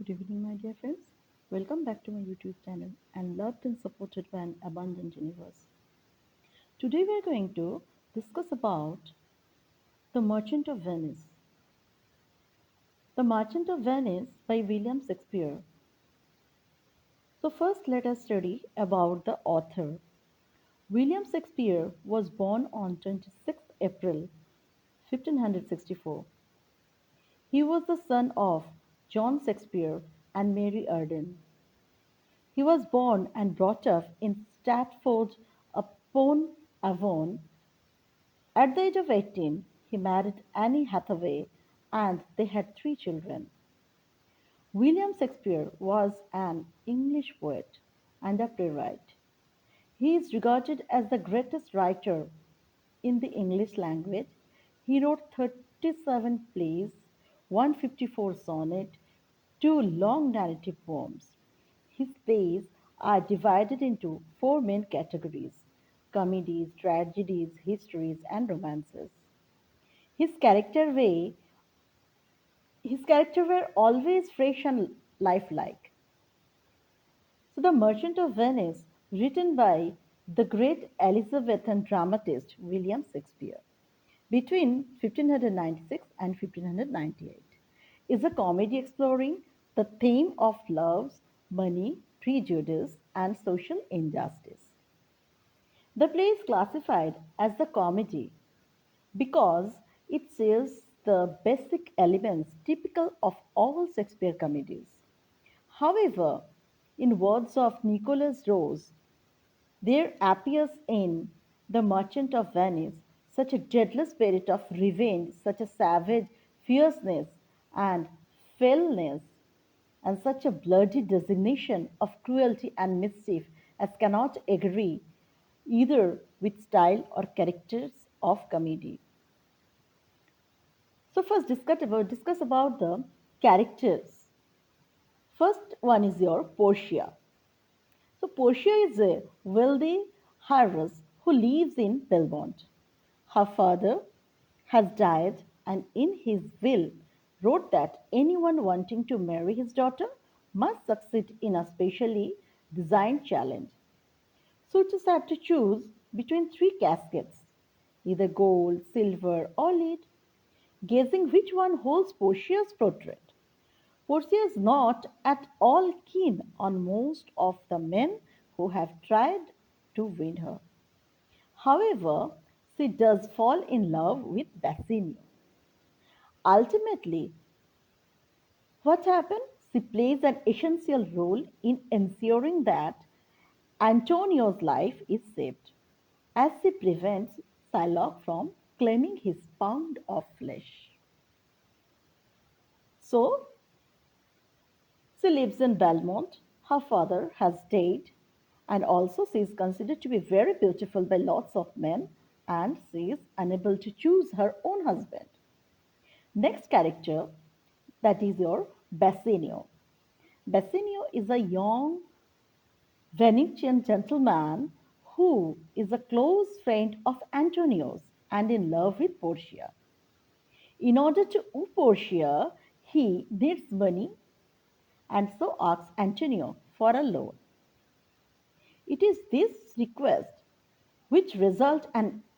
Good evening, my dear friends. Welcome back to my YouTube channel and loved and supported by an abundant universe. Today we are going to discuss about The Merchant of Venice. The Merchant of Venice by William Shakespeare. So first let us study about the author. William Shakespeare was born on 26th April 1564. He was the son of John Shakespeare and Mary Arden. He was born and brought up in Stratford upon Avon. At the age of 18, he married Annie Hathaway and they had three children. William Shakespeare was an English poet and a playwright. He is regarded as the greatest writer in the English language. He wrote 37 plays, 154 sonnets, two long narrative poems. His plays are divided into four main categories: comedies, tragedies, histories, and romances. His character way his character were always fresh and lifelike. So The Merchant of Venice, written by the great Elizabethan dramatist William Shakespeare between 1596 and 1598, is a comedy exploring the theme of love, money, prejudice, and social injustice. The play is classified as the comedy because it shares the basic elements typical of all Shakespeare comedies. However, in words of Nicholas Rose, there appears in The Merchant of Venice such a deadly spirit of revenge, such a savage fierceness and fellness, and such a bloody designation of cruelty and mischief as cannot agree either with style or characters of comedy. So first discuss about the characters. First one is your Portia. So Portia is a wealthy heiress who lives in Belmont. Her father has died and in his will wrote that anyone wanting to marry his daughter must succeed in a specially designed challenge. Suitors had to choose between three caskets, either gold, silver, or lead, guessing which one holds Portia's portrait. Portia is not at all keen on most of the men who have tried to win her. However, she does fall in love with Bassanio. Ultimately, what happened? She plays an essential role in ensuring that Antonio's life is saved, as she prevents Shylock from claiming his pound of flesh. So, she lives in Belmont. Her father has died, and also she is considered to be very beautiful by lots of men, and she is unable to choose her own husband. Next character, that is your Bassanio. Bassanio is a young Venetian gentleman who is a close friend of Antonio's and in love with Portia. In order to woo Portia, he needs money and so asks Antonio for a loan. It is this request which result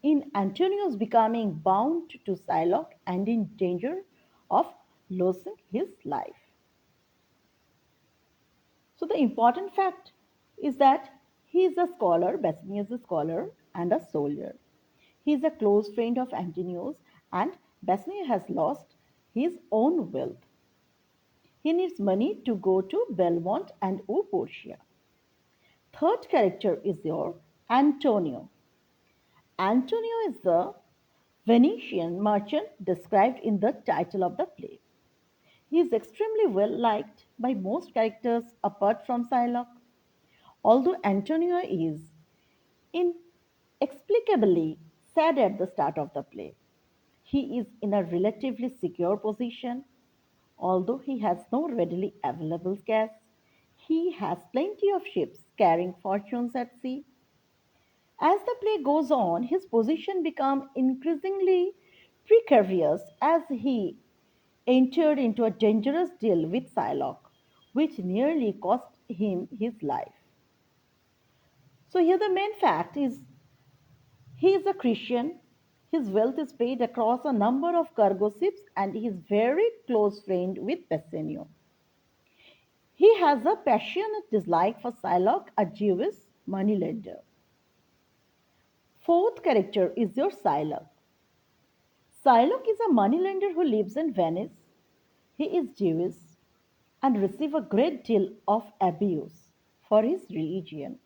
in Antonio's becoming bound to Shylock and in danger of losing his life. So the important fact is that he is a scholar, Bassanio is a scholar and a soldier. He is a close friend of Antonio's and Bassanio has lost his own wealth. He needs money to go to Belmont and woo Portia. Third character is your Antonio. Antonio is the Venetian merchant described in the title of the play. He is extremely well liked by most characters apart from Shylock. Although Antonio is inexplicably sad at the start of the play, he is in a relatively secure position. Although he has no readily available cash, he has plenty of ships carrying fortunes at sea. As the play goes on, his position becomes increasingly precarious as he entered into a dangerous deal with Shylock, which nearly cost him his life. So, here the main fact is he is a Christian. His wealth is paid across a number of cargo ships, and he is very close friend with Bassanio. He has a passionate dislike for Shylock, a Jewish moneylender. Fourth character is your Shylock. Shylock is a moneylender who lives in Venice. He is Jewish and receives a great deal of abuse for his religion.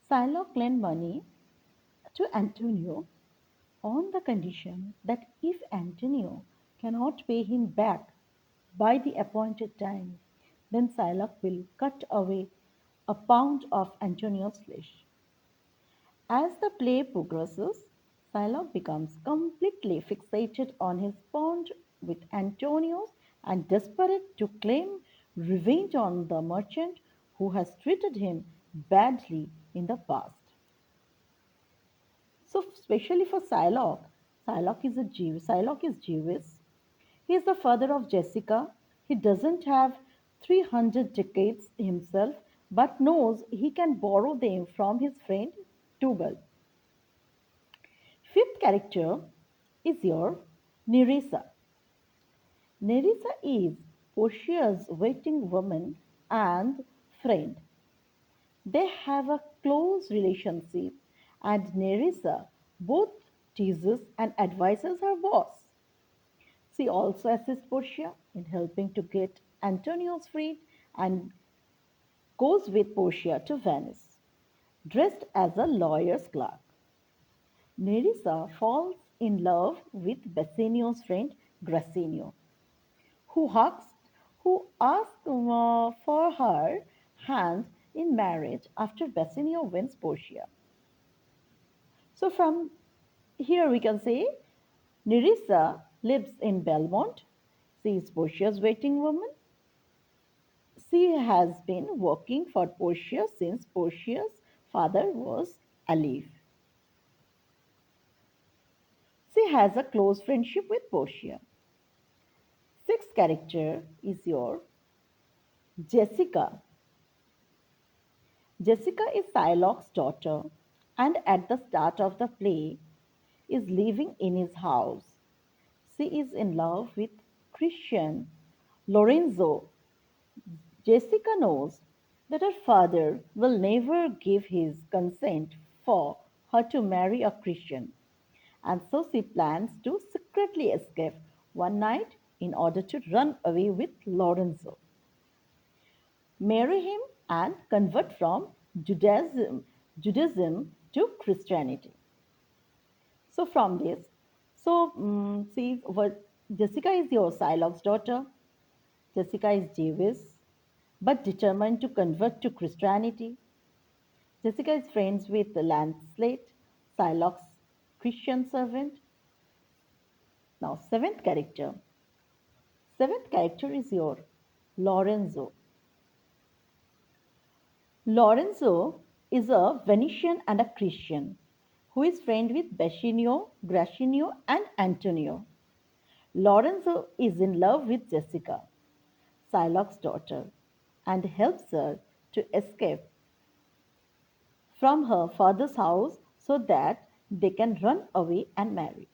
Shylock lent money to Antonio on the condition that if Antonio cannot pay him back by the appointed time, then Shylock will cut away a pound of Antonio's flesh. As the play progresses, Shylock becomes completely fixated on his bond with Antonius and desperate to claim revenge on the merchant who has treated him badly in the past. So, especially for Shylock, Shylock is Jewish. He is the father of Jessica. He doesn't have 300 decades himself, but knows he can borrow them from his friend Tubal. Fifth character is your Nerissa. Nerissa is Portia's waiting woman and friend. They have a close relationship, and Nerissa both teases and advises her boss. She also assists Portia in helping to get Antonio's freed and goes with Portia to Venice, dressed as a lawyer's clerk. Nerissa falls in love with Bassanio's friend Gracinio, who asks, who asks for her hand in marriage after Bassanio wins Portia. So from here we can say Nerissa lives in Belmont. She is Portia's waiting woman. She has been working for Portia since Portia's father was alive. She has a close friendship with Portia. Sixth character is your Jessica. Jessica is Shylock's daughter and at the start of the play is living in his house. She is in love with Christian Lorenzo. Jessica knows that her father will never give his consent for her to marry a Christian, and so she plans to secretly escape one night in order to run away with Lorenzo, marry him, and convert from Judaism to Christianity. So from this, see what Jessica is your Shylock's daughter. Jessica is Jewish, but determined to convert to Christianity. Jessica is friends with Lancelot, Shylock's Christian servant. Now, seventh character. Seventh character is your Lorenzo. Lorenzo is a Venetian and a Christian who is friend with Bassanio, Gracinio, and Antonio. Lorenzo is in love with Jessica, Shylock's daughter, and helps her to escape from her father's house so that they can run away and marry.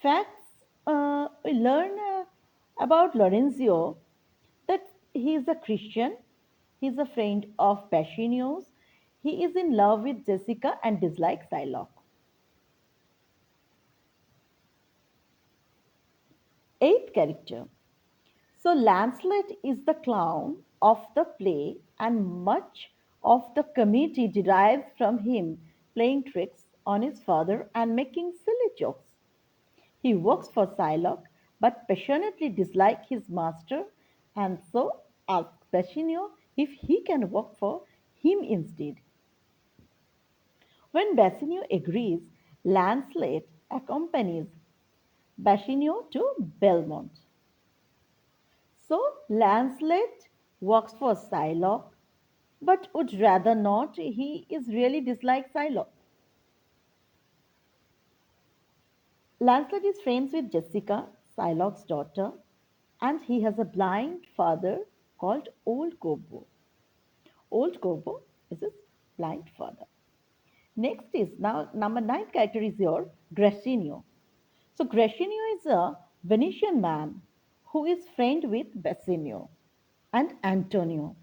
Facts we learn about Lorenzo that he is a Christian, he is a friend of Bassanio's, he is in love with Jessica and dislikes Shylock. Eighth character. So Lancelot is the clown of the play, and much of the comedy derives from him playing tricks on his father and making silly jokes. He works for Shylock but passionately dislikes his master and so asks Bassanio if he can work for him instead. When Bassanio agrees, Lancelot accompanies Bassanio to Belmont. So Lancelot works for Shylock, but would rather not. He is really dislikes Shylock. Lancelot is friends with Jessica, Shylock's daughter, and he has a blind father called Old Gobbo. Old Gobbo is his blind father. Next is now number nine character is your Gracchino. So Gracchino is a Venetian man who is friend with Bassanio and Antonio.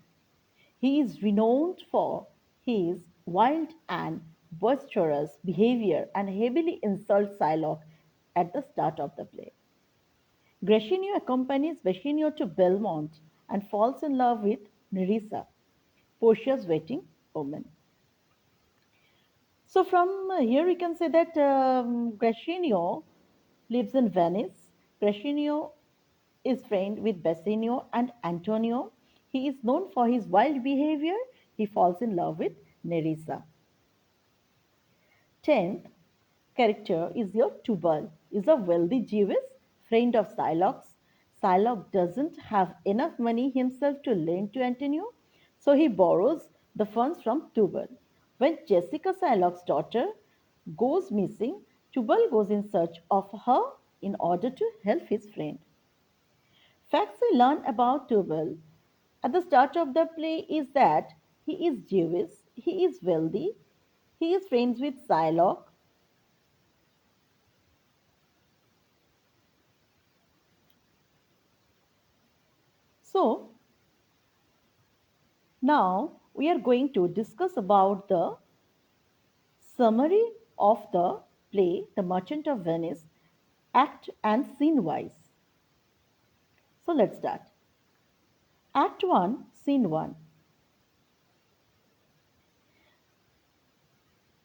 He is renowned for his wild and boisterous behavior and heavily insults Shylock at the start of the play. Gracchino accompanies Bassanio to Belmont and falls in love with Nerissa, Portia's waiting woman. So from here we can say that Gracchino lives in Venice. Gracchino is friend with Bassanio and Antonio. He is known for his wild behavior. He falls in love with Nerissa. 10th character is your Tubal, is a wealthy Jewess friend of Shylock's. Shylock doesn't have enough money himself to lend to Antonio, so he borrows the funds from Tubal. When Jessica, Shylock's daughter, goes missing, Tubal goes in search of her in order to help his friend. Facts we learn about Tubal at the start of the play is that he is Jewish, he is wealthy, he is friends with Shylock. So now we are going to discuss about the summary of the play The Merchant of Venice, act and scene wise. So let's start. Act 1, scene 1.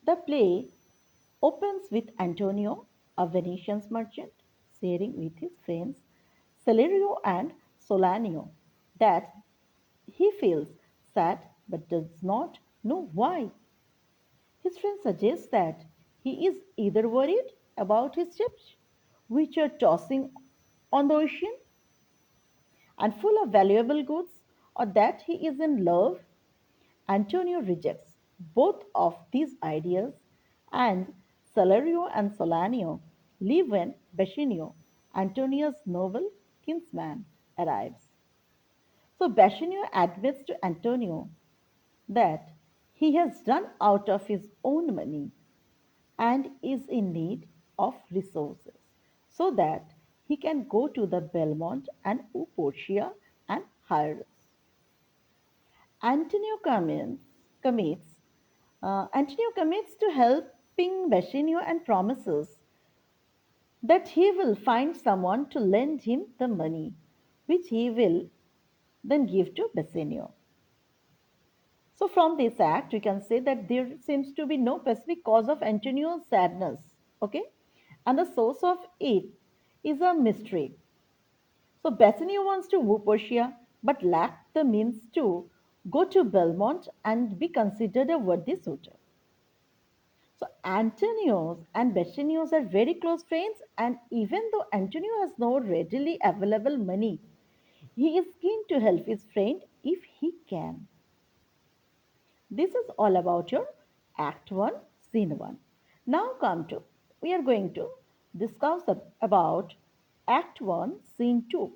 The play opens with Antonio, a Venetian merchant, sharing with his friends Celerio and Solanio that he feels sad but does not know why. His friend suggests that he is either worried about his ships, which are tossing on the ocean and full of valuable goods, or that he is in love. Antonio rejects both of these ideas, and Salario and Solanio leave when Bassanio, Antonio's noble kinsman, arrives. So Bassanio admits to Antonio that he has run out of his own money and is in need of resources so that he can go to the Belmont and Portia and hire. Antonio commits Antonio commits to helping Bassanio and promises that he will find someone to lend him the money, which he will then give to Bassanio. So, from this act, we can say that there seems to be no specific cause of Antonio's sadness. Okay, and the source of it is a mystery. So, Bassanio wants to woo Portia, but lacked the means to go to Belmont and be considered a worthy suitor. So, Antonios and Bassanio's are very close friends, and even though Antonio has no readily available money, he is keen to help his friend if he can. This is all about your Act 1, Scene 1. Now we are going to discuss about Act 1, Scene 2.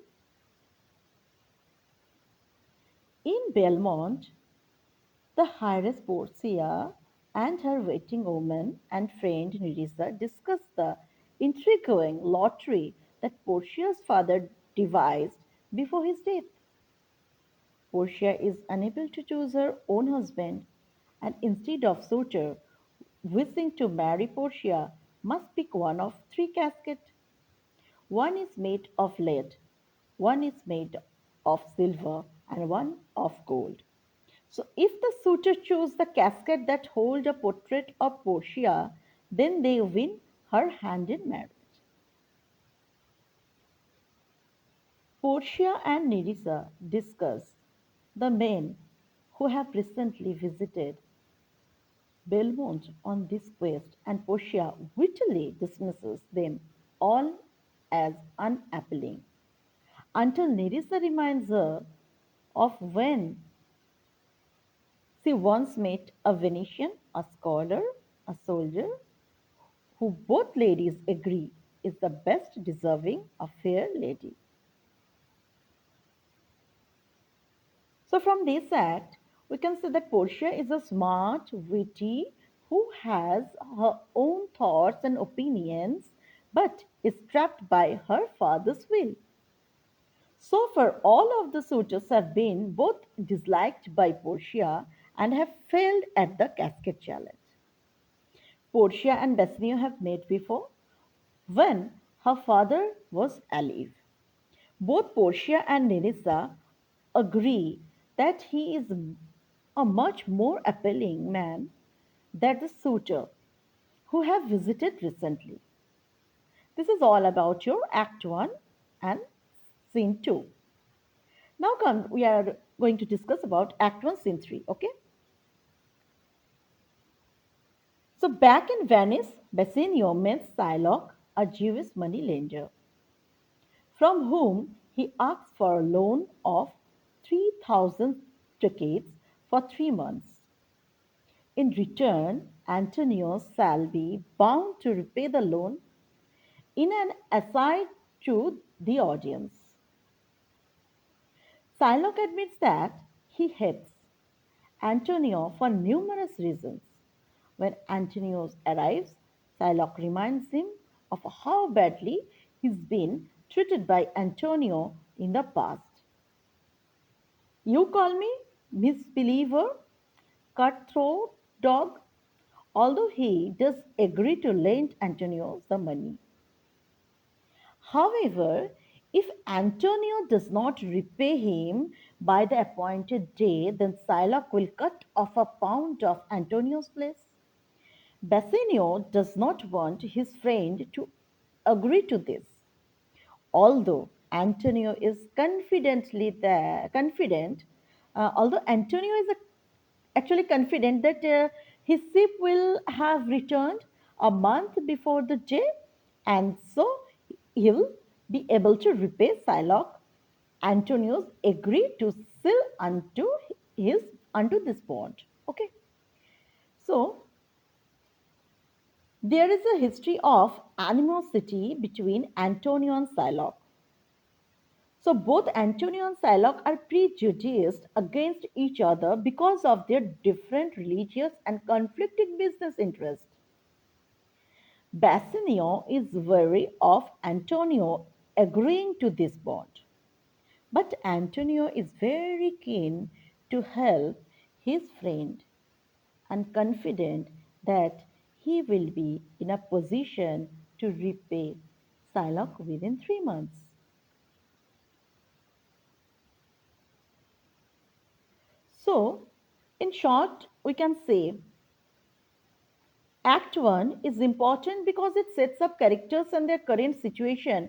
In Belmont, the heiress Portia and her waiting woman and friend Nerissa discuss the intriguing lottery that Portia's father devised before his death. Portia is unable to choose her own husband, and instead of suitor wishing to marry Portia, must pick one of three caskets. One is made of lead, one is made of silver, and one of gold. So, if the suitor choose the casket that hold a portrait of Portia, then they win her hand in marriage. Portia and Nerissa discuss the men who have recently visited Belmont on this quest, and Portia wittily dismisses them all as unappealing. until Nerissa reminds her of when she once met a Venetian, a scholar, a soldier, who both ladies agree is the best deserving a fair lady. So, from this act, we can say that Portia is a smart, witty, who has her own thoughts and opinions, but is trapped by her father's will. So far, all of the suitors have been both disliked by Portia and have failed at the casket challenge. Portia and Bassanio have met before when her father was alive. Both Portia and Nerissa agree that he is a much more appealing man than the suitor who have visited recently. This is all about your Act 1 and Scene 2. Now come, we are going to discuss about Act 1, Scene 3. Okay. So back in Venice, Bassanio meets Shylock, a Jewish moneylender, from whom he asks for a loan of 3,000 ducats for 3 months. In return, Antonio shall be bound to repay the loan in an aside to the audience. Shylock admits that he hates Antonio for numerous reasons. When Antonio arrives, Shylock reminds him of how badly he's been treated by Antonio in the past. You call me misbeliever, cutthroat dog, although he does agree to lend Antonio the money. However, if Antonio does not repay him by the appointed day, then Shylock will cut off a pound of Antonio's flesh. Bassanio does not want his friend to agree to this, although Antonio is although Antonio is actually confident that his ship will have returned a month before the day, and so he'll be able to repay Shylock. Antonius agreed to seal unto this bond. Okay, so there is a history of animosity between Antonio and Shylock. So both Antonio and Shylock are prejudiced against each other because of their different religious and conflicting business interests. Bassanio is wary of Antonio agreeing to this bond, but Antonio is very keen to help his friend and confident that he will be in a position to repay Shylock within 3 months. So, in short, we can say Act 1 is important because it sets up characters and their current situation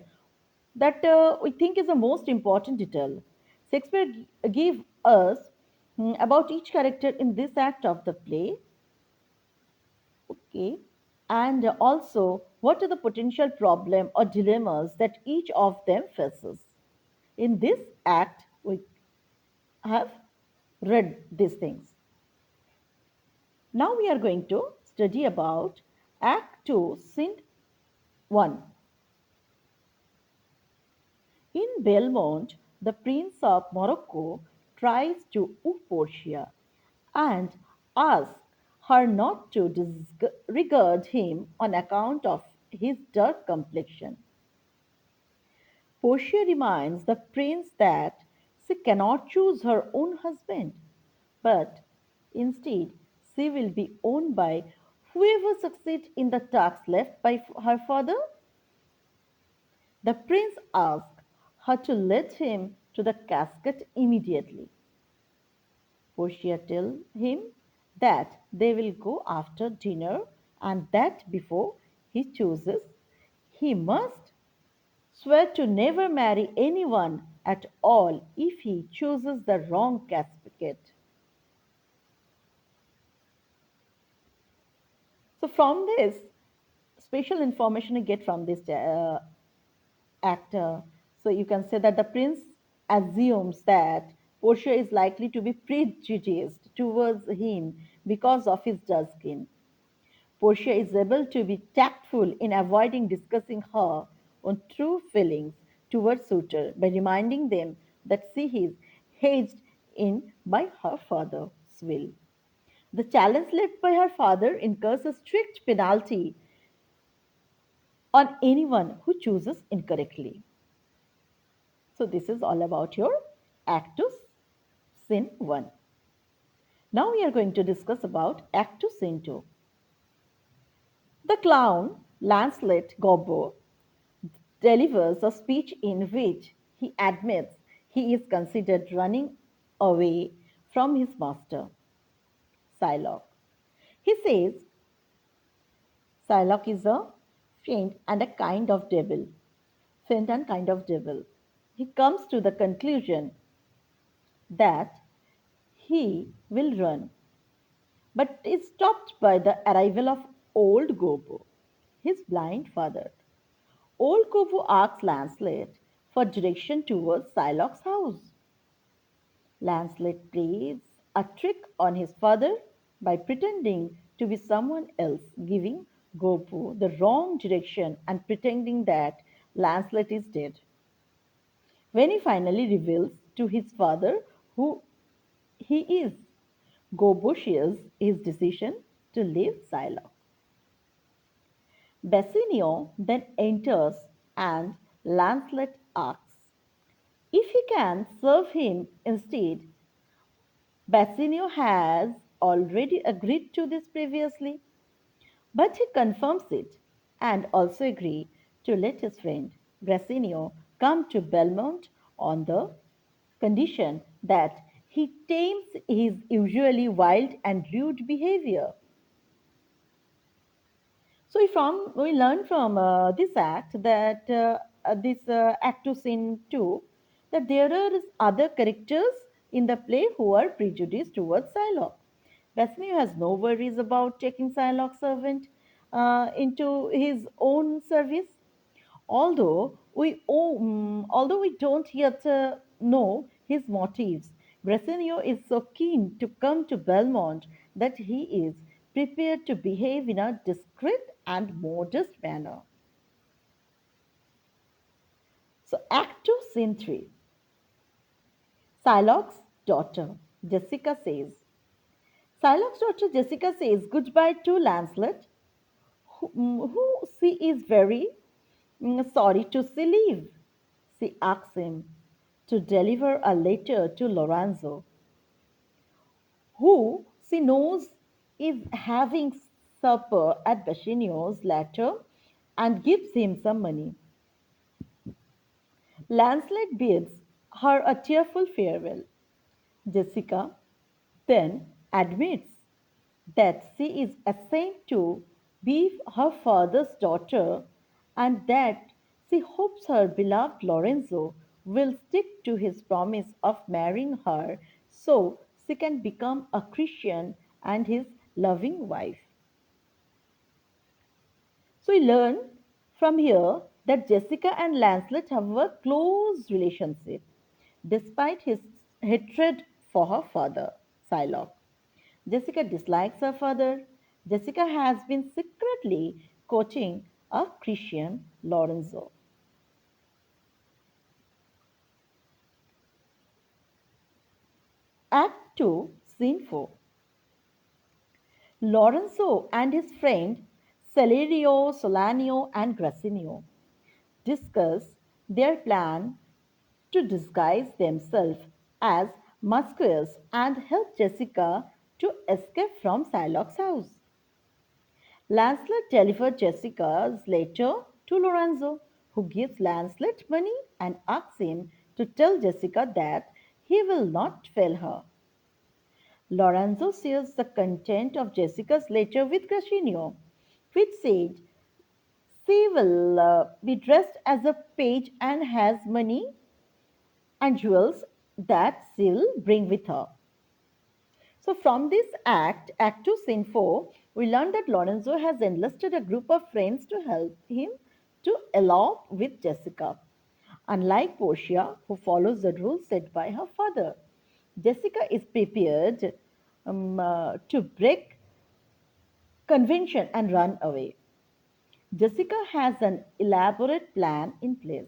that we think is the most important detail. Shakespeare gave us about each character in this act of the play, okay, and also what are the potential problem or dilemmas that each of them faces. In this act, we have read these things. Now we are going to study about Act 2, Scene 1. In Belmont, the Prince of Morocco tries to woo Portia and asks her not to disregard him on account of his dark complexion. Portia reminds the prince that she cannot choose her own husband, but instead she will be owned by whoever succeeds in the task left by her father. The prince asks her to lead him to the casket immediately. Portia tells him that they will go after dinner and that before he chooses, he must swear to never marry anyone at all if he chooses the wrong casket. So, from this special information you get from this actor, so you can say that the prince assumes that Portia is likely to be prejudiced towards him because of his dark skin. Portia is able to be tactful in avoiding discussing her own true feelings towards suitor by reminding them that she is hedged in by her father's will. The challenge left by her father incurs a strict penalty on anyone who chooses incorrectly. So, this is all about your Actus Sin 1. Now, we are going to discuss about Actus Sin 2. The clown, Lancelot Gobbo, delivers a speech in which he admits he is considered running away from his master, Shylock. He says Shylock is a fiend and a kind of devil. Fiend and kind of devil. He comes to the conclusion that he will run, but is stopped by the arrival of old Gobo, his blind father. Old Gobo asks Lancelot for direction towards Shylock's house. Lancelot plays a trick on his father by pretending to be someone else, giving Gopo the wrong direction and pretending that Lancelot is dead. When he finally reveals to his father who he is, Gopo shares his decision to leave Shylock. Bassanio then enters and Lancelot asks if he can serve him instead. Bassanio has already agreed to this previously, but he confirms it and also agrees to let his friend Bassanio come to Belmont on the condition that he tames his usually wild and rude behavior. So we learn from this act that this act to sin 2 that there are other characters in the play who are prejudiced towards Shylock. Bassanio has no worries about taking Shylock's servant into his own service. Although we don't yet know his motives, Brasenio is so keen to come to Belmont that he is prepared to behave in a discreet and modest manner. So, Act 2, Scene 3. Shylock's daughter, Jessica says. Shylock's daughter, Jessica says goodbye to Lancelot, who she is very sorry to see leave. She asks him to deliver a letter to Lorenzo, who she knows is having supper at Bassanio's later and gives him some money. Lancelot bids her a tearful farewell. Jessica then admits that she is ashamed to be her father's daughter and that she hopes her beloved Lorenzo will stick to his promise of marrying her so she can become a Christian and his loving wife. So we learn from here that Jessica and Lancelot have a close relationship despite his hatred for her father, Shylock. Jessica dislikes her father. Jessica has been secretly courting a Christian Lorenzo. Act 2, Scene 4. Lorenzo and his friend Celerio, Solanio, and Gracinio discuss their plan to disguise themselves as Musqueas and help Jessica to escape from Shylock's house. Lancelot delivers Jessica's letter to Lorenzo, who gives Lancelot money and asks him to tell Jessica that he will not fail her. Lorenzo shares the content of Jessica's letter with Gracinio, which said she will be dressed as a page and has money and jewels that she'll bring with her. So, from this act, Act 2, Scene 4, we learn that Lorenzo has enlisted a group of friends to help him to elope with Jessica. Unlike Portia, who follows the rules set by her father, Jessica is prepared to break convention and run away. Jessica has an elaborate plan in place,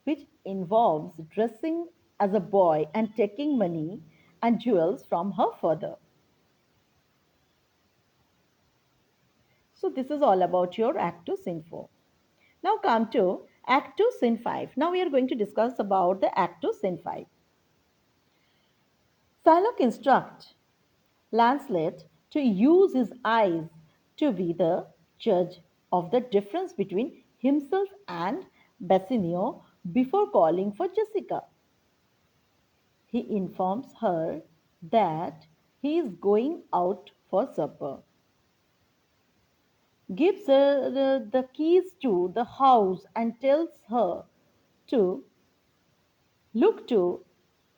which involves dressing as a boy and taking money and jewels from her father. So, this is all about your Act 2 Scene 4. Now, come to Act 2 Scene 5. Now, we are going to discuss about the Act 2 Scene 5. Shylock instructs Lancelot to use his eyes to be the judge of the difference between himself and Bassanio before calling for Jessica. He informs her that he is going out for supper, gives her the keys to the house, and tells her to look to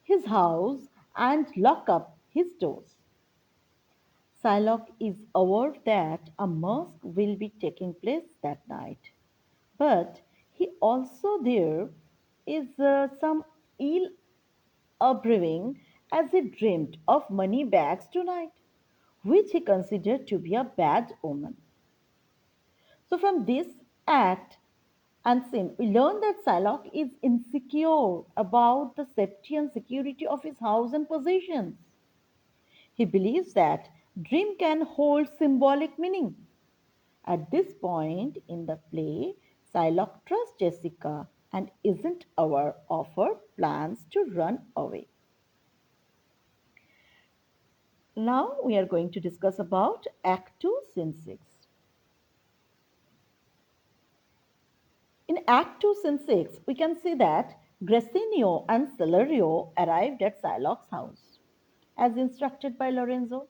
his house and lock up his doors. Shylock is aware that a mask will be taking place that night, but he also there is some ill brewing as he dreamed of money bags tonight, which he considered to be a bad omen. So, from this act and sin, we learn that Shylock is insecure about the safety and security of his house and possessions. He believes that dream can hold symbolic meaning. At this point in the play, Shylock trusts Jessica and isn't aware of her plans to run away. Now we are going to discuss about Act 2, Scene 6. In Act 2, Scene 6, we can see that Gracinio and Celerio arrived at Shylock's house. As instructed by Lorenzo,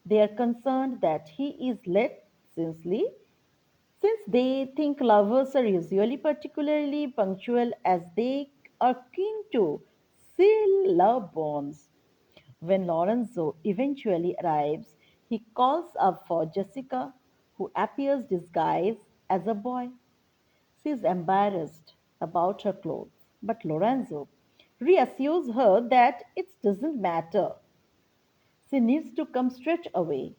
they are concerned that he is late since they think lovers are usually particularly punctual as they are keen to seal love bonds. When Lorenzo eventually arrives, he calls up for Jessica, who appears disguised as a boy. She is embarrassed about her clothes, but Lorenzo reassures her that it doesn't matter. She needs to come straight away.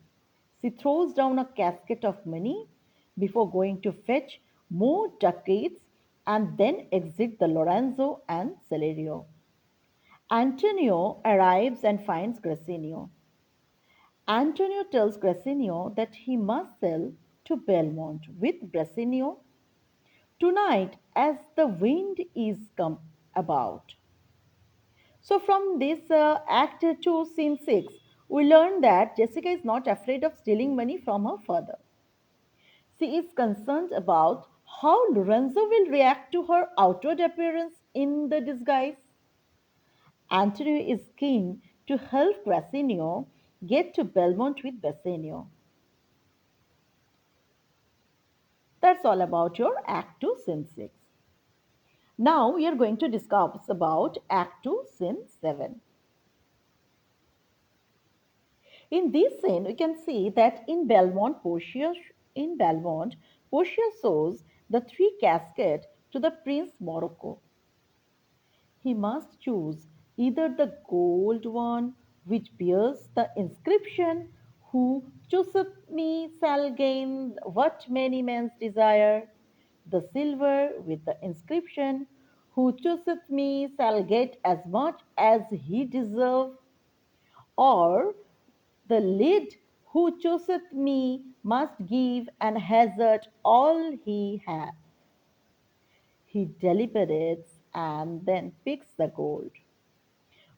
She throws down a casket of money before going to fetch more ducats and then exit the Lorenzo and Celerio. Antonio arrives and finds Gracinio. Antonio tells Gracinio that he must sail to Belmont with Gracinio tonight as the wind is come about. So, from this Act 2, Scene 6, we learn that Jessica is not afraid of stealing money from her father. She is concerned about how Lorenzo will react to her outward appearance in the disguise. Antonio is keen to help Bassanio get to Belmont with Bassanio. That's all about your Act 2, Scene 6. Now we are going to discuss about Act 2, Scene 7. In this scene, we can see that in Belmont, Portia shows the three caskets to the Prince Morocco. He must choose either the gold one, which bears the inscription, "Who chooseth me shall gain what many men's desire," the silver with the inscription, "Who chooseth me shall get as much as he deserve," or the lead, "Who chooseth me must give and hazard all he hath." He deliberates and then picks the gold.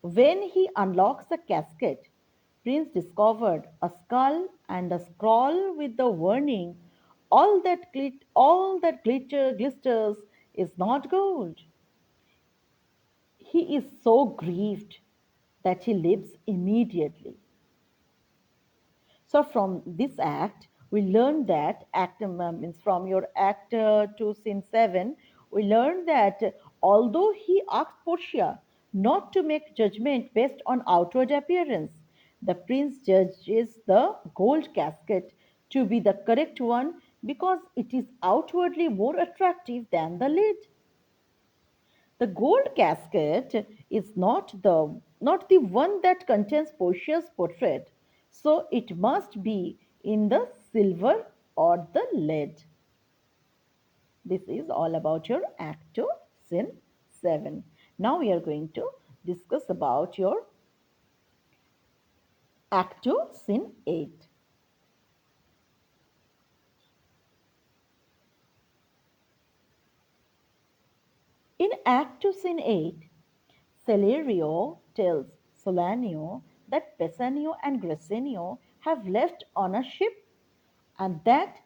When he unlocks the casket, Prince discovered a skull and a scroll with the warning, all that glisters is not gold." He is so grieved that he leaves immediately. So from this act, we learn that means from your act 2, scene 7, we learn that although he asked Portia not to make judgment based on outward appearance, the prince judges the gold casket to be the correct one because it is outwardly more attractive than the lid. The gold casket is not the one that contains Portia's portrait, so it must be in the silver or the lead. This is all about your Act 2, Scene 7. Now we are going to discuss about your Act 2, Scene 8. In Act 2, Scene 8, Celerio tells Solanio that Bassanio and Gracenio have left on a ship and that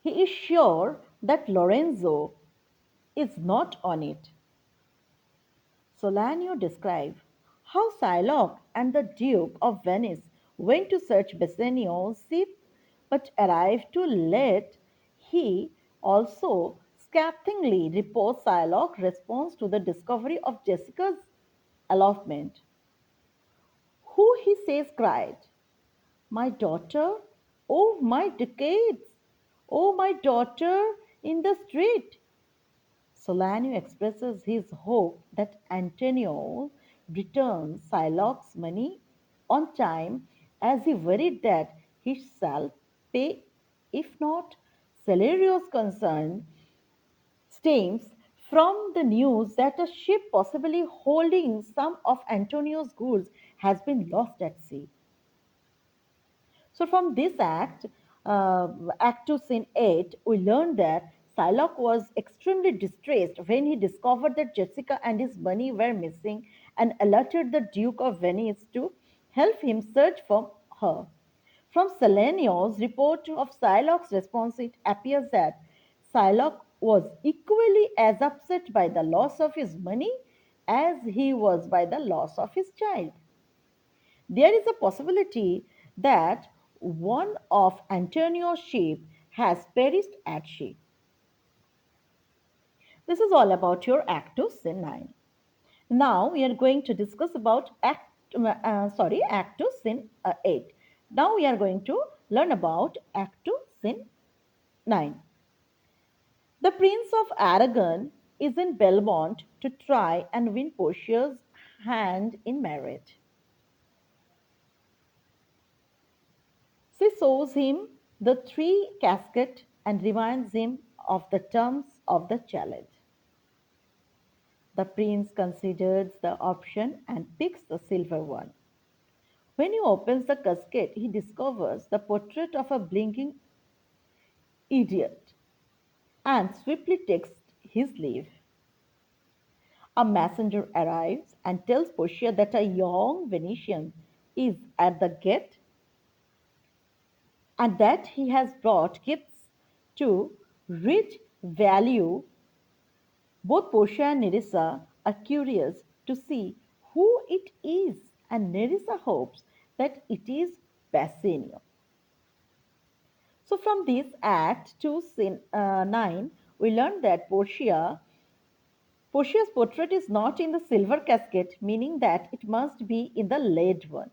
he is sure that Lorenzo is not on it. Solanio describes how Shylock and the Duke of Venice went to search Bassanio's ship but arrived too late. He also scathingly reports Shylock's response to the discovery of Jessica's elopement, who he says cried, "My daughter, oh my decades, oh my daughter in the street." Solanio expresses his hope that Antonio returns Shylock's money on time, as he worried that he shall pay. If not, Celerio's concern stems from the news that a ship possibly holding some of Antonio's goods has been lost at sea. So, from this Act 2, Scene 8, we learn that Shylock was extremely distressed when he discovered that Jessica and his money were missing and alerted the Duke of Venice to help him search for her. From Selenio's report of Shylock's response, it appears that Shylock was equally as upset by the loss of his money as he was by the loss of his child. There is a possibility that one of Antonio's sheep has perished at sea. This is all about your Act 2, Scene 9. Now we are going to discuss about Act 2, Scene 8. Now we are going to learn about Act 2, Scene 9. The Prince of Aragon is in Belmont to try and win Portia's hand in marriage. She shows him the three casket and reminds him of the terms of the challenge. The prince considers the option and picks the silver one. When he opens the casket, he discovers the portrait of a blinking idiot and swiftly takes his leave. A messenger arrives and tells Portia that a young Venetian is at the gate and that he has brought gifts to rich value. Both Portia and Nerissa are curious to see who it is, and Nerissa hopes that it is Bassanio. So, from this Act 2, Scene 9, we learn that Portia's portrait is not in the silver casket, meaning that it must be in the lead one.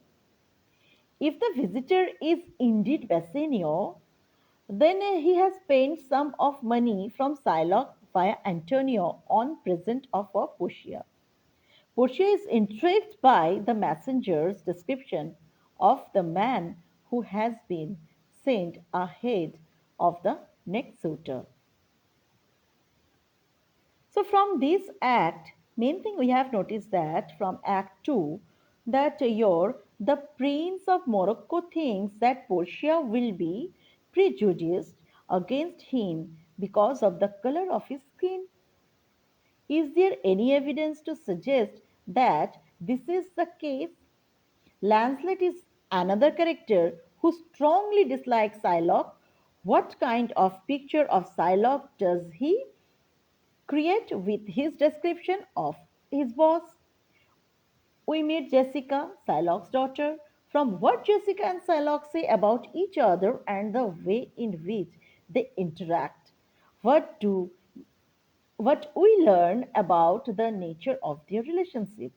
If the visitor is indeed Bassanio, then he has paid some of money from Shylock via Antonio on present of Portia. Portia is intrigued by the messenger's description of the man who has been sent ahead of the next suitor. So from this act, main thing we have noticed that from Act 2 that the Prince of Morocco thinks that Portia will be prejudiced against him because of the color of his skin. Is there any evidence to suggest that this is the case? Lancelot is another character who strongly dislikes Shylock. What kind of picture of Shylock does he create with his description of his boss? We meet Jessica, Shylock's daughter. From what Jessica and Shylock say about each other and the way in which they interact, what do what we learn about the nature of their relationship.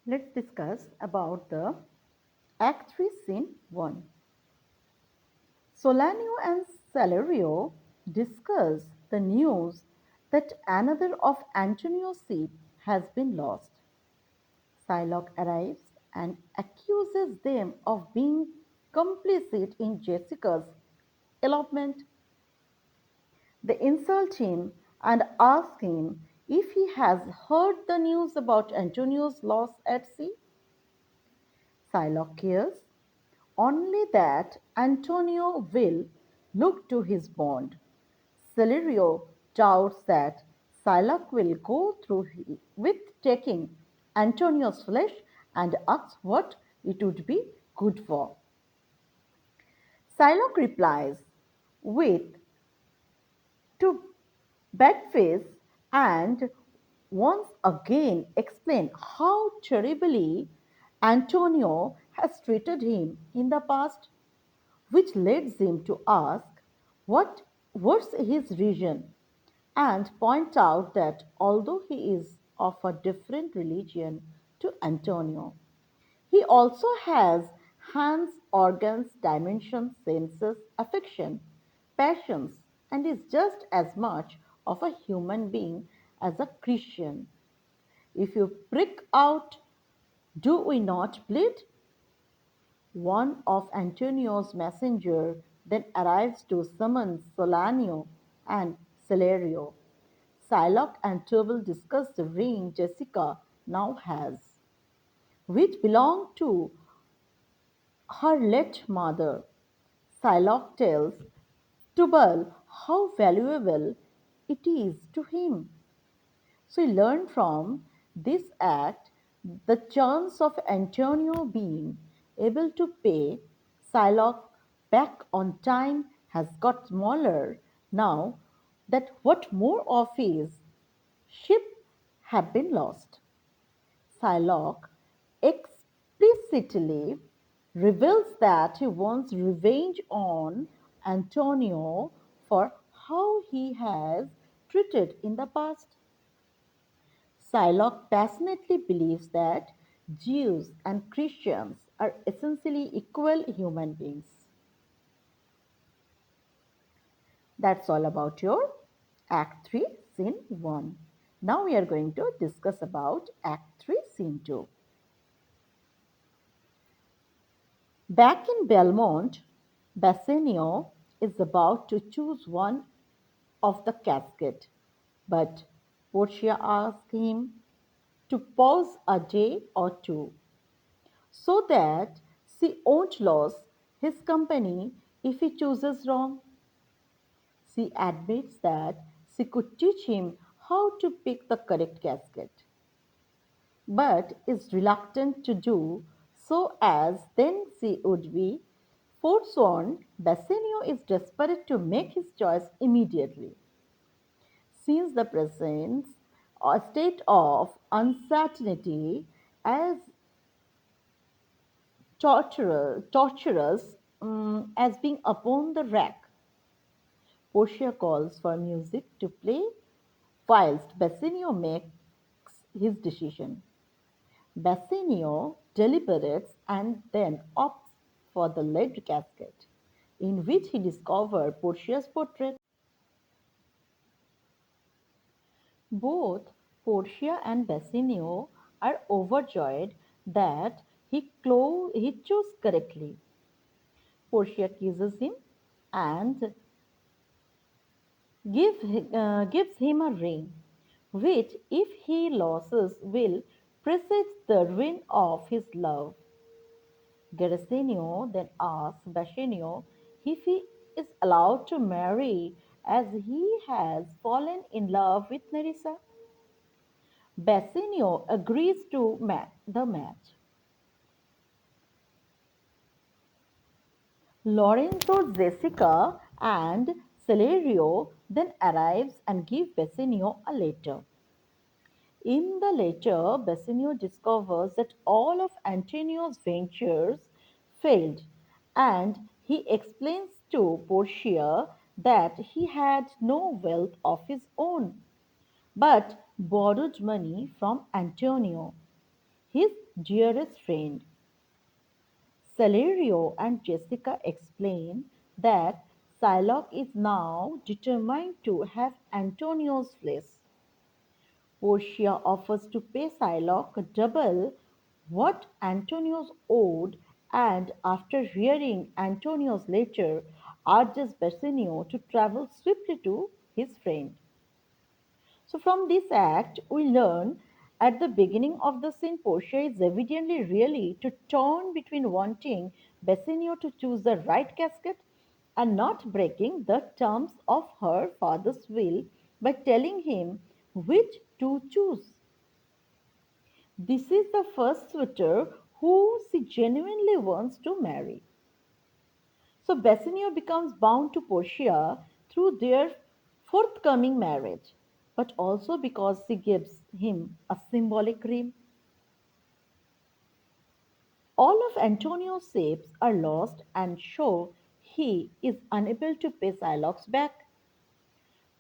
Let's discuss about the Act 3, Scene 1. Solanio and Salario discusses the news that another of Antonio's sheep has been lost. Shylock arrives and accuses them of being complicit in Jessica's elopement. They insult him and ask him if he has heard the news about Antonio's loss at sea. Shylock cares only that Antonio will look to his bond. Celerio doubts that Shylock will go through with taking Antonio's flesh and asks what it would be good for. Shylock replies with to Bedface and once again explain how terribly Antonio has treated him in the past, which leads him to ask what was his reason and point out that although he is of a different religion to Antonio, he also has hands, organs, dimensions, senses, affection, passions, and is just as much of a human being as a Christian. If you prick out, do we not bleed? One of Antonio's messengers then arrives to summon Solanio and Celerio. Shylock and Tubal discuss the ring Jessica now has, which belonged to her late mother. Shylock tells Tubal how valuable it is to him. So we learn from this act the chance of Antonio being able to pay Shylock back on time has got smaller now that what more of his ship have been lost. Shylock explicitly reveals that he wants revenge on Antonio for how he has treated in the past. Shylock passionately believes that Jews and Christians are essentially equal human beings. That's all about your Act 3, Scene 1. Now we are going to discuss about Act 3, Scene 2. Back in Belmont, Bassanio is about to choose one of the casket, but Portia asks him to pause a day or two so that she won't lose his company if he chooses wrong. She admits that she could teach him how to pick the correct casket, but is reluctant to do so as then she would be forsworn. Bassanio is desperate to make his choice immediately. Since the present state of uncertainty as torturous as being upon the rack, Portia calls for music to play whilst Bassanio makes his decision. Bassanio deliberates and then opts for the lead casket, in which he discovers Portia's portrait. Both Portia and Bassanio are overjoyed that he chose correctly. Portia kisses him and gives him a ring, which, if he loses, will presage the ruin of his love. Geraseno then asks Bassanio if he is allowed to marry as he has fallen in love with Nerissa. Bassanio agrees to the match. Lorenzo, Jessica, and Celerio then arrives and give Bassanio a letter. In the letter, Bassanio discovers that all of Antonio's ventures failed, and he explains to Portia that he had no wealth of his own, but borrowed money from Antonio, his dearest friend. Celerio and Jessica explain that Shylock is now determined to have Antonio's flesh. Portia offers to pay Shylock double what Antonio's owed, and after hearing Antonio's letter, urges Bassanio to travel swiftly to his friend. So, from this act, we learn at the beginning of the scene, Portia is evidently really to torn between wanting Bassanio to choose the right casket and not breaking the terms of her father's will by telling him which to choose. This is the first suitor who she genuinely wants to marry. So Bassanio becomes bound to Portia through their forthcoming marriage, but also because she gives him a symbolic ring. All of Antonio's ships are lost and show he is unable to pay Shylock's back.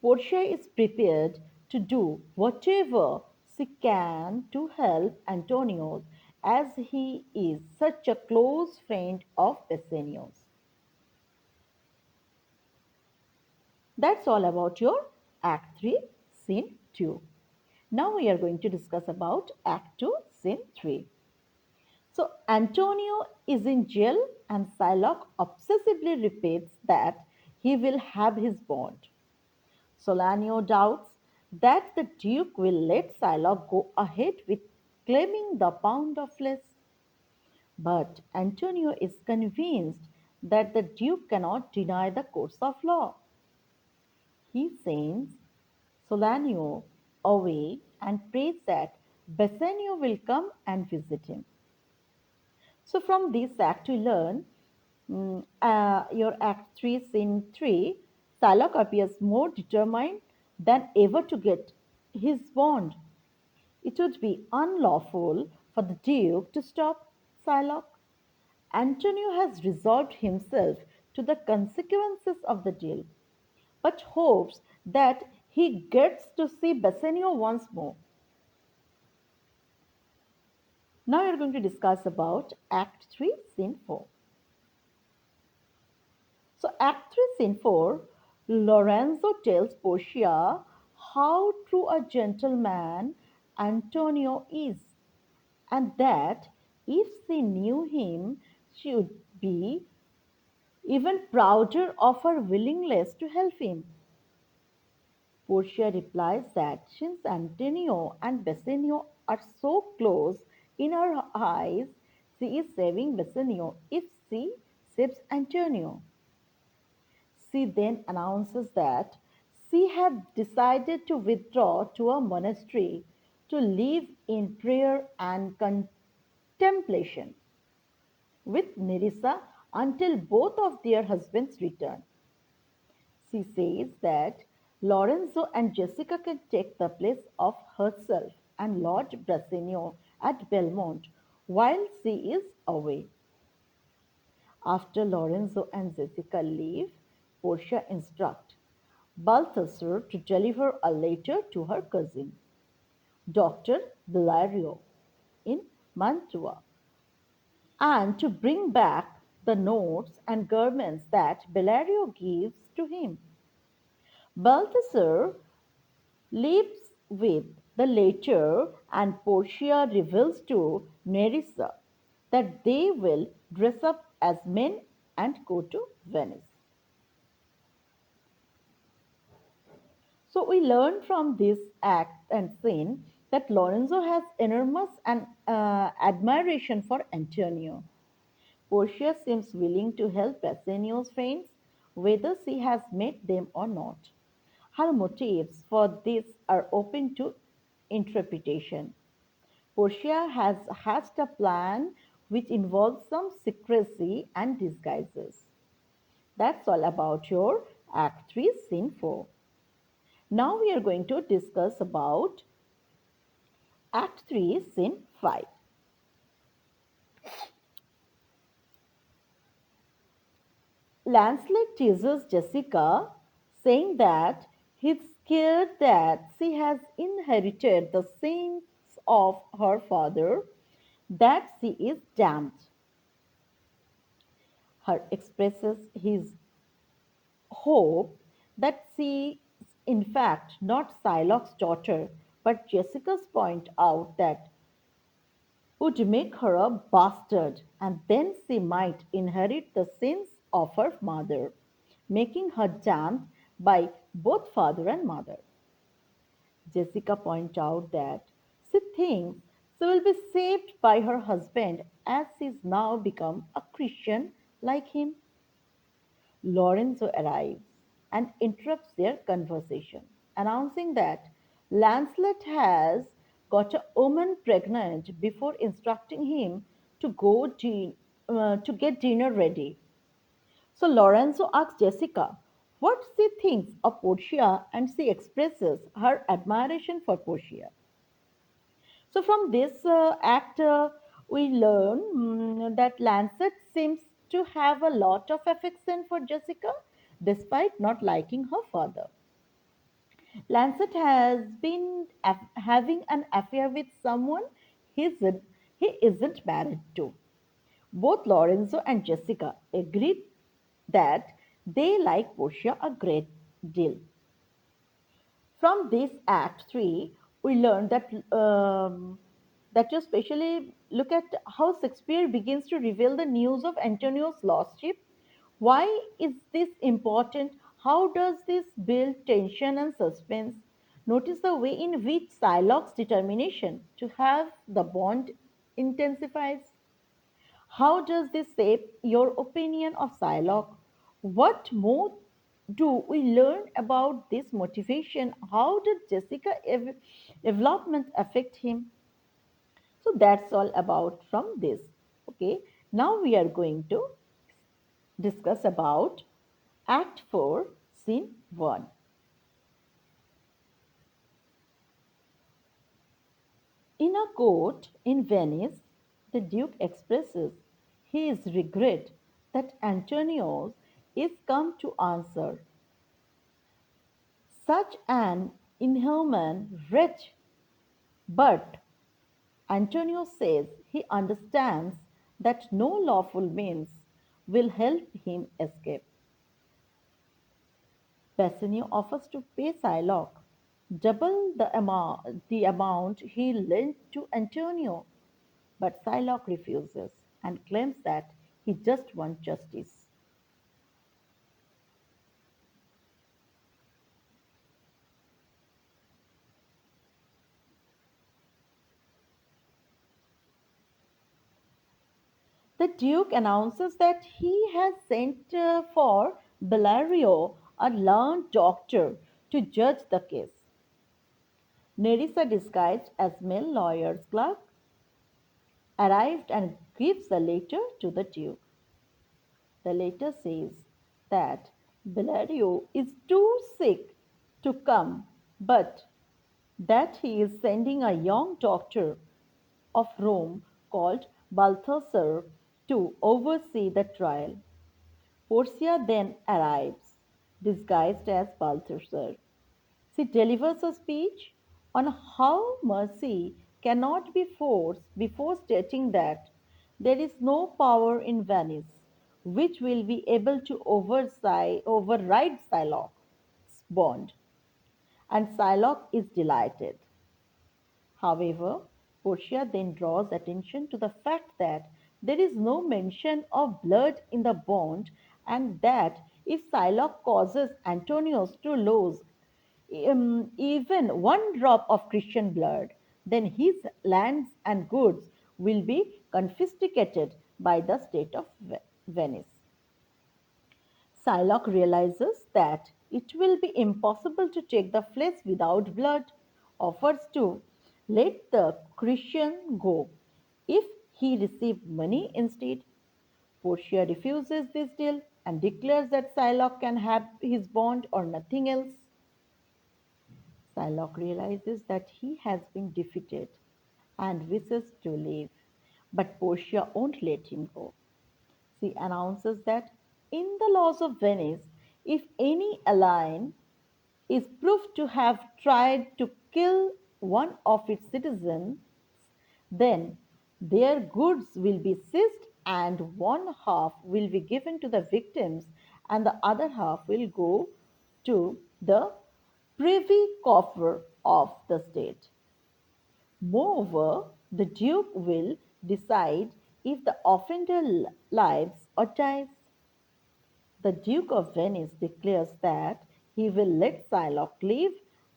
Portia is prepared to do whatever she can to help Antonio as he is such a close friend of Bassanio's. That's all about your Act 3, Scene 2. Now we are going to discuss about Act 2, Scene 3. So Antonio is in jail and Shylock obsessively repeats that he will have his bond. Solanio doubts that the Duke will let Shylock go ahead with claiming the pound of flesh. But Antonio is convinced that the Duke cannot deny the course of law. He sends Solanio away and prays that Bassanio will come and visit him. So, from this act, we learn your Act 3, Scene 3, Shylock appears more determined than ever to get his bond. It would be unlawful for the Duke to stop Shylock. Antonio has resolved himself to the consequences of the deal, but hopes that he gets to see Bassanio once more. Now we are going to discuss about Act 3, Scene 4. So, Act 3, Scene 4, Lorenzo tells Portia how true a gentleman Antonio is, and that if she knew him, she would be even prouder of her willingness to help him. Portia replies that since Antonio and Bassanio are so close in her eyes, she is saving Bassanio if she saves Antonio. She then announces that she had decided to withdraw to a monastery to live in prayer and contemplation with Nerissa until both of their husbands return. She says that Lorenzo and Jessica can take the place of herself and Lord Brasenio at Belmont while she is away. After Lorenzo and Jessica leave, Portia instructs Balthasar to deliver a letter to her cousin, Dr. Bellario, in Mantua, and to bring back the notes and garments that Bellario gives to him. Balthasar leaves with the letter, and Portia reveals to Nerissa that they will dress up as men and go to Venice. So we learn from this act and scene that Lorenzo has enormous admiration for Antonio. Portia seems willing to help Bassanio's friends, whether she has met them or not. Her motives for this are open to interpretation. Portia has hatched a plan which involves some secrecy and disguises. That's all about your Act 3, Scene 4. Now we are going to discuss about Act 3, Scene 5. Lancelot teases Jessica, saying that he's scared that she has inherited the sins of her father, that she is damned. Her expresses his hope that she is in fact not Shylock's daughter, but Jessica's point out that would make her a bastard, and then she might inherit the sins of her mother, making her damned by both father and mother. Jessica points out that she thinks she will be saved by her husband as she's now become a Christian like him. Lorenzo arrives and interrupts their conversation, announcing that Lancelot has got a woman pregnant before instructing him to to get dinner ready. So Lorenzo asks Jessica what she thinks of Portia and she expresses her admiration for Portia. So from this act, we learn that Lancet seems to have a lot of affection for Jessica, despite not liking her father. Lancet has been having an affair with someone he isn't, he isn't married to. Both Lorenzo and Jessica agreed that they like Portia a great deal. From this Act 3, we learn that you especially look at how Shakespeare begins to reveal the news of Antonio's lost ship. Why is this important? How does this build tension and suspense? Notice the way in which Shylock's determination to have the bond intensifies. How does this shape your opinion of Shylock? What more do we learn about this motivation? How did development affect him? So that's all about from this. Okay, now we are going to discuss about Act 4, Scene 1. In a court in Venice, the Duke expresses his regret that Antonius is come to answer such an inhuman wretch. But Antonio says he understands that no lawful means will help him escape. Bassanio offers to pay Shylock double the amount he lent to Antonio, but Shylock refuses and claims that he just wants justice. The Duke announces that he has sent for Bellario, a learned doctor, to judge the case. Nerissa, disguised as male lawyer's clerk, arrived and gives the letter to the Duke. The letter says that Bellario is too sick to come, but that he is sending a young doctor of Rome called Balthasar to oversee the trial. Portia then arrives, disguised as Balthasar. She delivers a speech on how mercy cannot be forced before stating that there is no power in Venice which will be able to override Shylock's bond. And Shylock is delighted. However, Portia then draws attention to the fact that there is no mention of blood in the bond and that if Shylock causes Antonius to lose even one drop of Christian blood, then his lands and goods will be confiscated by the state of Venice. Shylock realizes that it will be impossible to take the flesh without blood, offers to let the Christian go if he receive money instead. Portia refuses this deal and declares that Shylock can have his bond or nothing else. Shylock realizes that he has been defeated and wishes to leave, but Portia won't let him go. She announces that in the laws of Venice, if any alien is proved to have tried to kill one of its citizens, then their goods will be seized and one half will be given to the victims and the other half will go to the privy coffer of the state. Moreover, the Duke will decide if the offender lives or dies. The Duke of Venice declares that he will let Shylock live,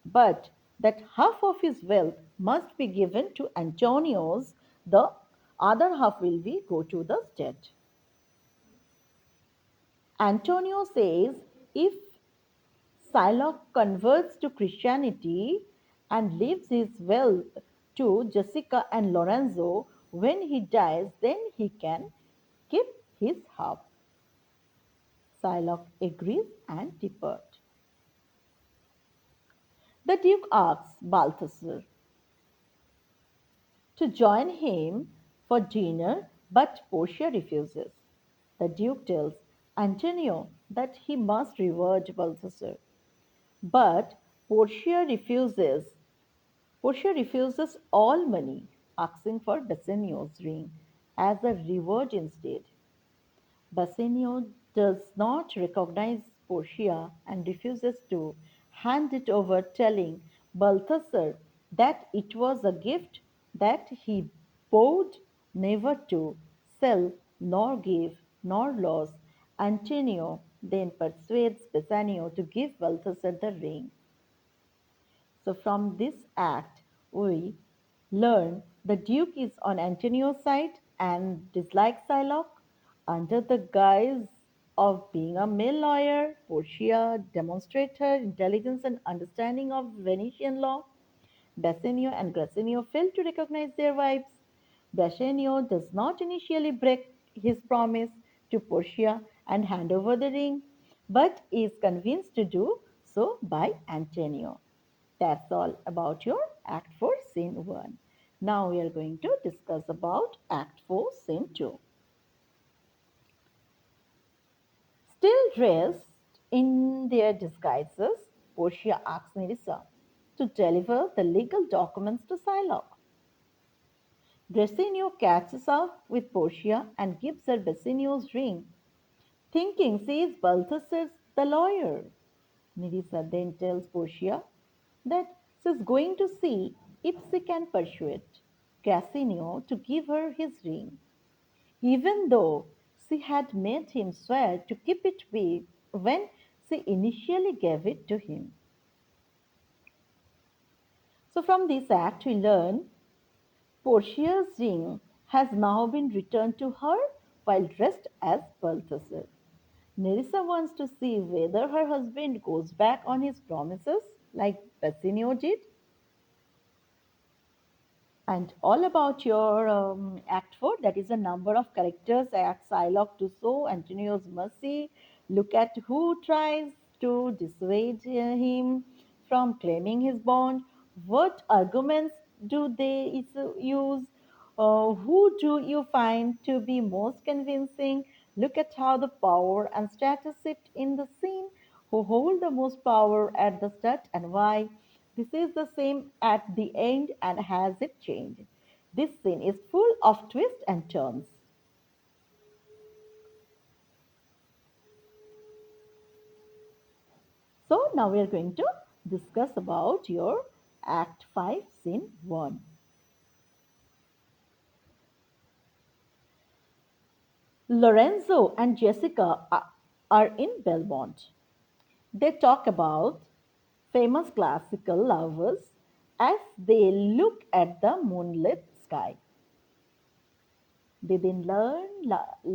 but that half of his wealth must be given to Antonio's, the other half will be go to the state. Antonio says if Shylock converts to Christianity and leaves his wealth to Jessica and Lorenzo, when he dies, then he can keep his half. Shylock agrees and departs. The Duke asks Balthasar to join him for dinner, but Portia refuses. The Duke tells Antonio that he must reward Balthasar, but Portia refuses. Portia refuses all money, asking for Bassanio's ring as a reward instead. Bassanio does not recognize Portia and refuses to hand it over, telling Balthasar that it was a gift that he vowed never to sell, nor give, nor lose. Antonio then persuades Bassanio to give Balthasar the ring. So, from this act, we learn the Duke is on Antonio's side and dislikes Shylock. Under the guise of being a male lawyer, Portia demonstrates her intelligence and understanding of Venetian law. Bassanio and Grassinio fail to recognize their wives. Bassanio does not initially break his promise to Portia and hand over the ring, but is convinced to do so by Antonio. That's all about your Act 4 Scene 1. Now we are going to discuss about Act 4 Scene 2. Still dressed in their disguises, Portia asks Nerissa to deliver the legal documents to Shylock. Bassanio catches up with Portia and gives her Bassanio's ring, thinking she is Balthasar the lawyer. Nerissa then tells Portia that she is going to see if she can persuade Cassino to give her his ring, even though she had made him swear to keep it when she initially gave it to him. So, from this act, we learn Portia's ring has now been returned to her while dressed as Balthasar. Nerissa wants to see whether her husband goes back on his promises like Bassanio did. And all about your Act 4, that is a number of characters at Shylock to show Antonio's mercy. Look at who tries to dissuade him from claiming his bond. What arguments do they use? Who do you find to be most convincing? Look at how the power and status shift in the scene. Who hold the most power at the start and why? This is the same at the end and has it changed? This scene is full of twists and turns. So now we are going to discuss about your Act 5, Scene 1. Lorenzo and Jessica are in Belmont. They talk about famous classical lovers as they look at the moonlit sky. They then learn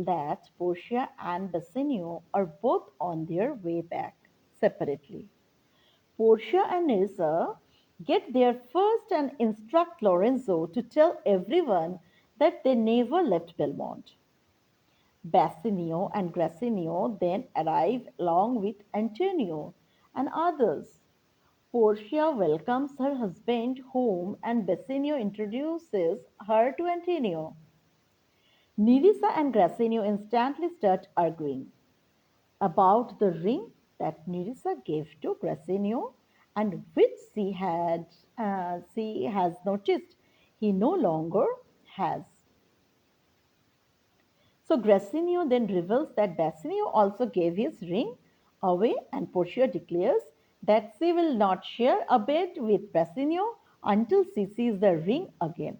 that Portia and Bassanio are both on their way back separately. Portia and Nerissa get there first and instruct Lorenzo to tell everyone that they never left Belmont. Bassanio and Grassinio then arrive along with Antonio and others. Portia welcomes her husband home and Bassanio introduces her to Antonio. Nerissa and Grassinio instantly start arguing about the ring that Nerissa gave to Grassinio and which she has noticed he no longer has. So Grassinio then reveals that Bassanio also gave his ring away, and Portia declares that she will not share a bed with Bassanio until she sees the ring again.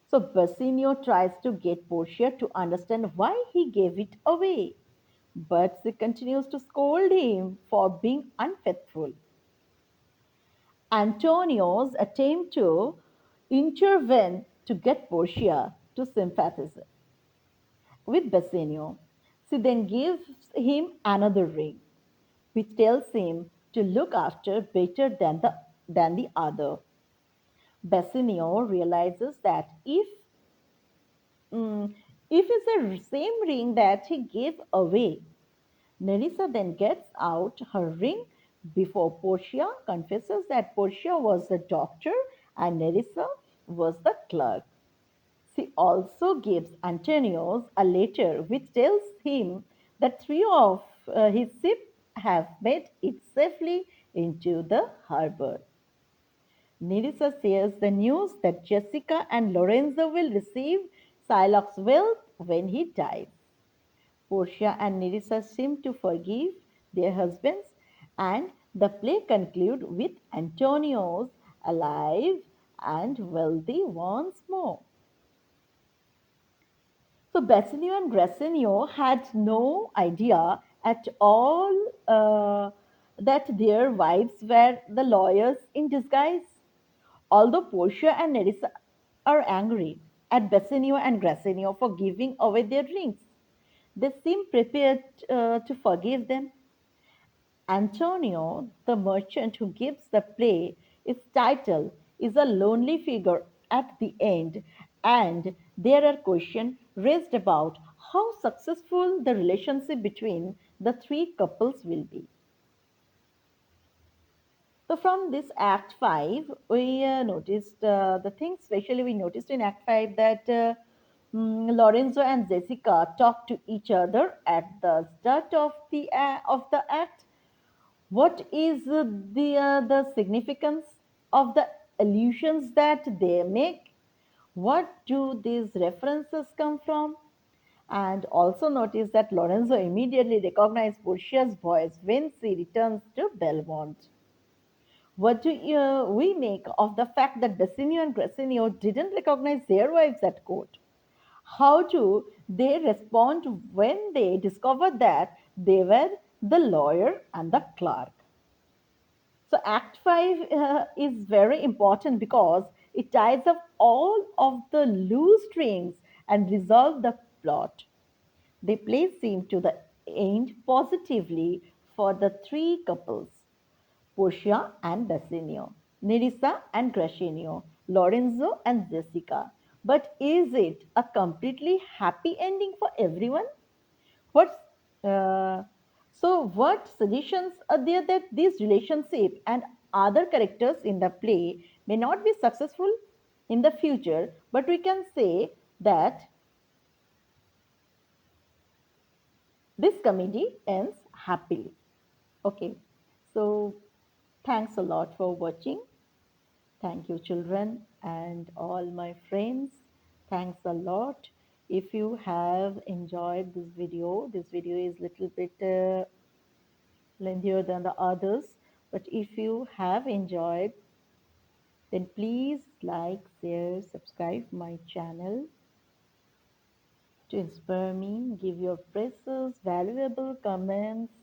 So Bassanio tries to get Portia to understand why he gave it away, but she continues to scold him for being unfaithful. Antonio's attempt to intervene to get Portia to sympathize with Bassanio. She then gives him another ring, which tells him to look after better than the other. Bassanio realizes that mm, if it's the same ring that he gave away, Nerissa then gets out her ring before Portia confesses that Portia was the doctor and Nerissa was the clerk. She also gives Antonius a letter which tells him that three of his ships have made it safely into the harbor. Nerissa shares the news that Jessica and Lorenzo will receive Shylock's wealth when he dies. Portia and Nerissa seem to forgive their husbands, and the play concludes with Antonius alive and wealthy once more. So Bassanio and Grassinio had no idea at all that their wives were the lawyers in disguise. Although Portia and Nerissa are angry at Bassanio and Grassinio for giving away their rings, they seem prepared to forgive them. Antonio, the merchant who gives the play its title, is a lonely figure at the end, and there are questions raised about how successful the relationship between the three couples will be. So, from this Act 5, we noticed the thing, especially we noticed in Act 5 that Lorenzo and Jessica talk to each other at the start of the act. What is the significance of the allusions that they make? What do these references come from? And also notice that Lorenzo immediately recognizes Portia's voice when she returns to Belmont. What do we make of the fact that Bassanio and Grassinio didn't recognize their wives at court? How do they respond when they discover that they were the lawyer and the clerk? So, Act 5 is very important because it ties up all of the loose strings and resolve the plot. The play seemed to the end positively for the three couples. Portia and Bassanio, Nerissa and Grassinio, Lorenzo and Jessica. But is it a completely happy ending for everyone? What's uh, what suggestions are there that these relationships and other characters in the play may not be successful in the future, but we can say that this comedy ends happily. Okay, so thanks a lot for watching. Thank you, children, and all my friends. Thanks a lot. If you have enjoyed this video is little bit lengthier than the others. But if you have enjoyed, then please like, share, subscribe my channel to inspire me. Give your precious, valuable comments.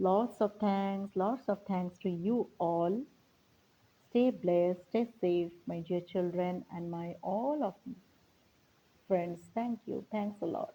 Lots of thanks to you all. Stay blessed, stay safe, my dear children, and my all of friends. Thank you. Thanks a lot.